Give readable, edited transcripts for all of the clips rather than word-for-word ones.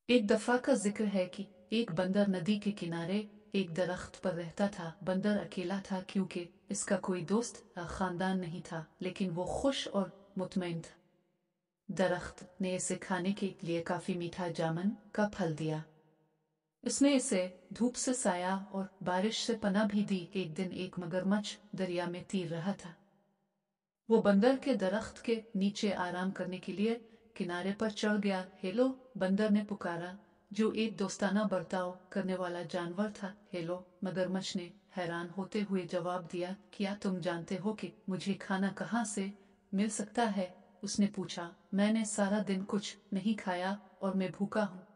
एक दफा का जिक्र है कि एक बंदर नदी के किनारे एक दरख्त पर रहता था। बंदर अकेला था क्योंकि इसका कोई दोस्त या खानदान नहीं था, लेकिन वो खुश और मुतमईन था। दरख्त ने इसे खाने के लिए काफी मीठा जामुन का फल दिया। उसने इसे धूप से साया और बारिश से पनाह भी दी। एक दिन एक मगरमच्छ दरिया में तैर रहा था। वो बंदर के दरख्त के नीचे आराम करने के लिए किनारे पर चढ़ गया। हेलो, बंदर ने पुकारा, जो एक दोस्ताना बर्ताव करने वाला जानवर था। हेलो, मगरमच्छ ने हैरान होते हुए जवाब दिया, क्या तुम जानते हो कि मुझे खाना कहाँ से मिल सकता है? उसने पूछा। मैंने सारा दिन कुछ नहीं खाया और मैं भूखा हूँ।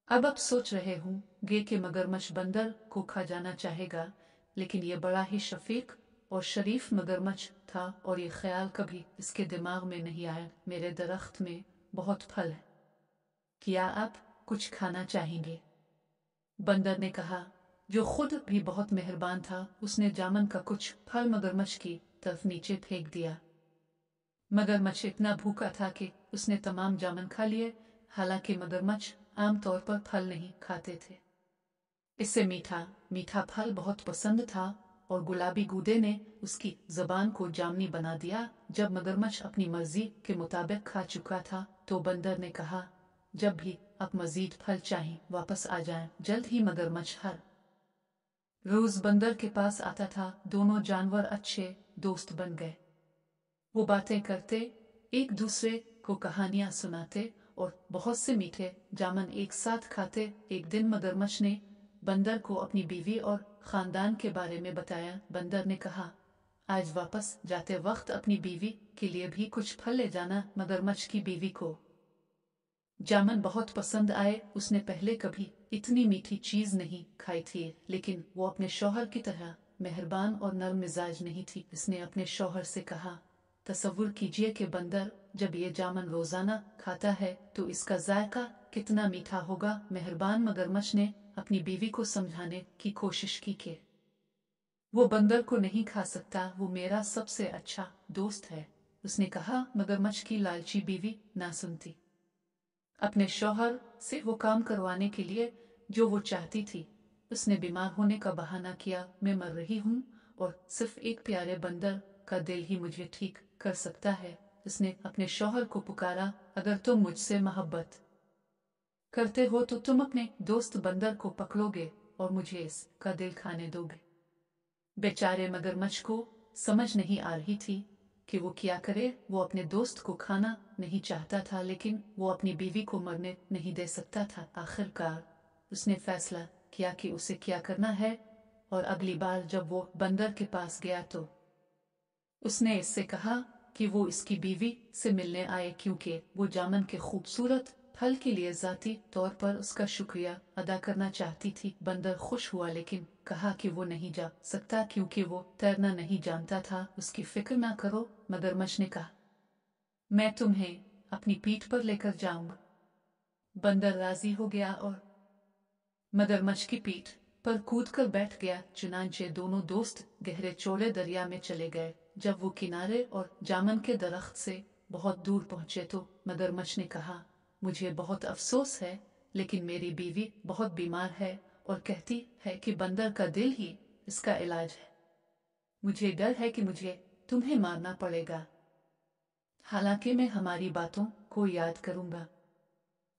अब सोच रहे होंगे कि मगरमच्छ बंदर को खा जाना चाहेगा, लेकिन ये बड़ा ही शफीक और शरीफ मगरमच्छ था और ये ख्याल कभी इसके दिमाग में नहीं आया। मेरे दरख्त में बहुत फल है, क्या आप कुछ खाना चाहेंगे? बंदर ने कहा, जो खुद भी बहुत मेहरबान था। उसने जामुन का कुछ फल मगरमच्छ की तरफ नीचे फेंक दिया। मगरमच्छ इतना भूखा था कि उसने तमाम जामुन खा लिए। हालांकि मगरमच्छ आमतौर पर फल नहीं खाते थे, इससे मीठा मीठा फल बहुत पसंद था और गुलाबी गूदे ने उसकी जबान को जामनी बना दिया। जब मगरमच्छ अपनी मर्जी के मुताबिक खा चुका था तो बंदर ने कहा, जब भी आप मजीद फल चाहें वापस आ जाएं। जल्द ही मगरमच्छ हर रोज बंदर के पास आता था। दोनों जानवर अच्छे दोस्त बन गए। वो बातें करते, एक दूसरे को कहानियां सुनाते और बहुत से मीठे जामुन एक साथ खाते। एक दिन मगरमच्छ ने बंदर को अपनी बीवी और खानदान के बारे में बताया। बंदर ने कहा, आज वापस जाते वक्त अपनी बीवी के लिए भी कुछ फल ले जाना। मगरमच्छ की बीवी को जामुन बहुत पसंद आए। उसने पहले कभी इतनी मीठी चीज नहीं खाई थी, लेकिन वो अपने शौहर की तरह मेहरबान और नरम मिजाज नहीं थी। इसने अपने शौहर से कहा, तसव्वुर कीजिए कि बंदर जब ये जामुन रोजाना खाता है तो इसका जायका कितना मीठा होगा। मेहरबान मगरमच्छ ने अपनी बीवी को समझाने की कोशिश की कि वो बंदर को नहीं खा सकता, वो मेरा सबसे अच्छा दोस्त है। उसने कहा। मगरमच्छ की लालची बीवी ना सुनती। अपने शौहर से वो काम करवाने के लिए जो वो चाहती थी, उसने बीमार होने का बहाना किया। मैं मर रही हूँ और सिर्फ एक प्यारे बंदर का दिल ही मुझे ठीक कर सकता है। उसने अपने शौहर को पुकारा, अगर तुम मुझसे मोहब्बत करते हो तो तुम अपने दोस्त बंदर को पकड़ोगे और मुझे इसका दिल खाने दोगे। बेचारे मगरमच्छ को समझ नहीं आ रही थी कि वो क्या करे। वो अपने दोस्त को खाना नहीं चाहता था, लेकिन वो अपनी बीवी को मरने नहीं दे सकता था। आखिरकार उसने फैसला किया कि उसे क्या करना है, और अगली बार जब वो बंदर के पास गया तो उसने इससे कहा कि वो इसकी बीवी से मिलने आए क्योंकि वो जामुन के खूबसूरत फल के लिए जाती तौर पर उसका शुक्रिया अदा करना चाहती थी। बंदर खुश हुआ, लेकिन कहा कि वो नहीं जा सकता क्योंकि वो तैरना नहीं जानता था। उसकी फिक्र ना करो, मगरमच्छ ने कहा, मैं तुम्हें अपनी पीठ पर लेकर जाऊंगा। बंदर राजी हो गया और मगरमच्छ की पीठ पर कूदकर बैठ गया। चुनांचे दोनों दोस्त गहरे चौड़े दरिया में चले गए। जब वो किनारे और जामुन के दरख्त से बहुत दूर पहुंचे तो मगरमच्छ ने कहा, मुझे बहुत अफसोस है, लेकिन मेरी बीवी बहुत बीमार है और कहती है कि बंदर का दिल ही इसका इलाज है। मुझे डर है कि मुझे तुम्हें मारना पड़ेगा, हालांकि मैं हमारी बातों को याद करूंगा।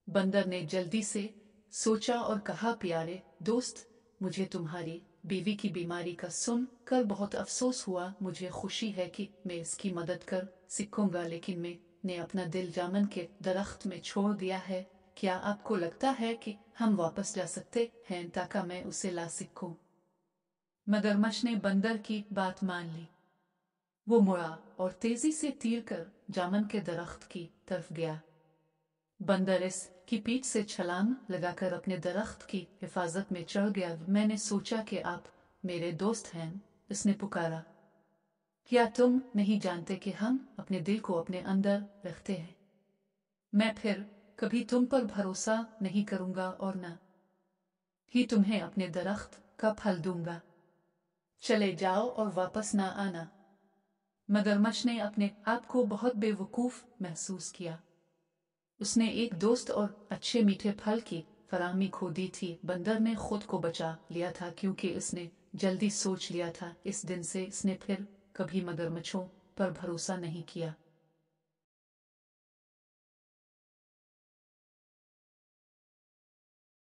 बंदर ने जल्दी से सोचा और कहा, प्यारे दोस्त, मुझे तुम्हारी बीवी की बीमारी का सुन कर बहुत अफसोस हुआ। मुझे खुशी है कि मैं इसकी मदद कर सकूंगा, लेकिन मैंने अपना दिल जामुन के दरख्त में छोड़ दिया है। क्या आपको लगता है कि हम वापस जा सकते हैं ताकि मैं उसे ला सकूं? मगरमच्छ ने बंदर की बात मान ली। वो मुड़ा और तेजी से तीर कर जामुन के दरख्त की तरफ गया। बंदर इसकी पीठ से छलांग लगाकर अपने दरख्त की हिफाजत में चढ़ गया। मैंने सोचा कि आप मेरे दोस्त हैं, उसने पुकारा। क्या तुम नहीं जानते कि हम अपने दिल को अपने अंदर रखते हैं? मैं फिर कभी तुम पर भरोसा नहीं करूंगा और न ही तुम्हें अपने दरख्त का फल दूंगा। चले जाओ और वापस ना आना। मगरमच्छ ने अपने आप को बहुत बेवकूफ महसूस किया। उसने एक दोस्त और अच्छे मीठे फल की फराहमी खो दी थी। बंदर ने खुद को बचा लिया था क्योंकि उसने जल्दी सोच लिया था। इस दिन से इसने फिर कभी मगरमच्छों पर भरोसा नहीं किया।